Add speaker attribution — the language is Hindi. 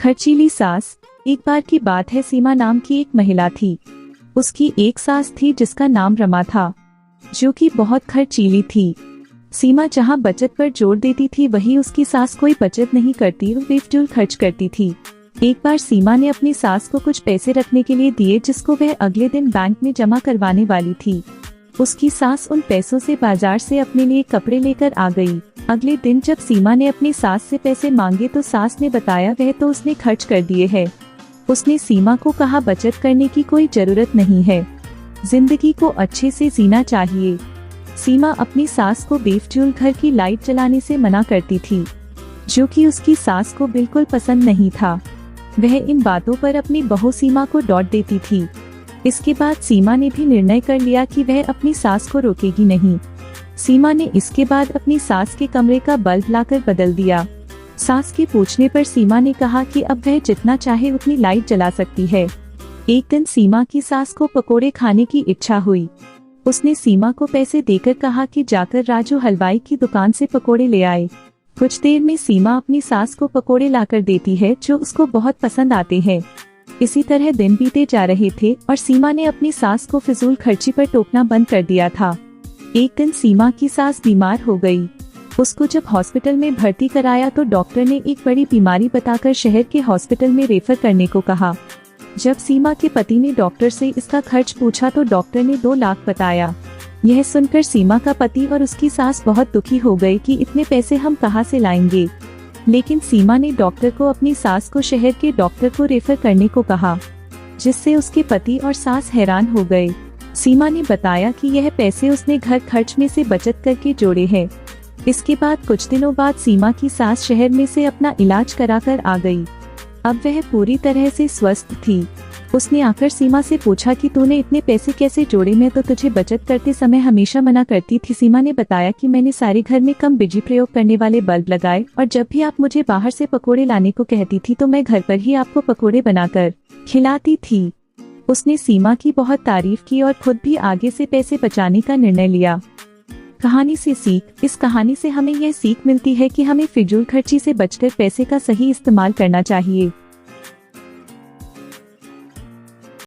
Speaker 1: खर्चीली सास। एक बार की बात है, सीमा नाम की एक महिला थी। उसकी एक सास थी जिसका नाम रमा था, जो कि बहुत खर्चीली थी। सीमा जहाँ बचत पर जोर देती थी, वही उसकी सास कोई बचत नहीं करती और बेफिजूल खर्च करती थी। एक बार सीमा ने अपनी सास को कुछ पैसे रखने के लिए दिए, जिसको वह अगले दिन बैंक में जमा करवाने वाली थी। उसकी सास उन पैसों से बाजार से अपने लिए कपड़े लेकर आ गई। अगले दिन जब सीमा ने अपनी सास से पैसे मांगे तो सास ने बताया वह तो उसने खर्च कर दिए हैं। उसने सीमा को कहा, बचत करने की कोई जरूरत नहीं है, जिंदगी को अच्छे से जीना चाहिए। सीमा अपनी सास को बेफिजूल घर की लाइट जलाने से मना करती थी, जो कि उसकी सास को बिल्कुल पसंद नहीं था। वह इन बातों पर अपनी बहू सीमा को डांट देती थी। इसके बाद सीमा ने भी निर्णय कर लिया कि वह अपनी सास को रोकेगी नहीं। सीमा ने इसके बाद अपनी सास के कमरे का बल्ब लाकर बदल दिया। सास के पूछने पर सीमा ने कहा कि अब वह जितना चाहे उतनी लाइट जला सकती है। एक दिन सीमा की सास को पकोड़े खाने की इच्छा हुई। उसने सीमा को पैसे देकर कहा कि जाकर राजू हलवाई की दुकान से पकोड़े ले आए। कुछ देर में सीमा अपनी सास को पकोड़े लाकर देती है, जो उसको बहुत पसंद आते हैं। इसी तरह दिन बीते जा रहे थे और सीमा ने अपनी सास को फिजूल खर्ची पर टोकना बंद कर दिया था। एक दिन सीमा की सास बीमार हो गई। उसको जब हॉस्पिटल में भर्ती कराया तो डॉक्टर ने एक बड़ी बीमारी बताकर शहर के हॉस्पिटल में रेफर करने को कहा। जब सीमा के पति ने डॉक्टर से इसका खर्च पूछा तो डॉक्टर ने 2 लाख बताया। यह सुनकर सीमा का पति और उसकी सास बहुत दुखी हो गए कि इतने पैसे हम कहां से लाएंगे। लेकिन सीमा ने डॉक्टर को अपनी सास को शहर के डॉक्टर को रेफर करने को कहा, जिससे उसके पति और सास हैरान हो गए। सीमा ने बताया कि यह पैसे उसने घर खर्च में से बचत करके जोड़े हैं। इसके बाद कुछ दिनों बाद सीमा की सास शहर में से अपना इलाज कराकर आ गई। अब वह पूरी तरह से स्वस्थ थी। उसने आकर सीमा से पूछा कि तूने इतने पैसे कैसे जोड़े, मैं तो तुझे बचत करते समय हमेशा मना करती थी। सीमा ने बताया कि मैंने सारे घर में कम बिजली प्रयोग करने वाले बल्ब लगाए और जब भी आप मुझे बाहर से पकोड़े लाने को कहती थी तो मैं घर पर ही आपको पकोड़े बनाकर खिलाती थी। उसने सीमा की बहुत तारीफ की और खुद भी आगे से पैसे बचाने का निर्णय लिया। कहानी से सीख। इस कहानी से हमें यह सीख मिलती है कि हमें फिजूल खर्ची से बचकर पैसे का सही इस्तेमाल करना चाहिए।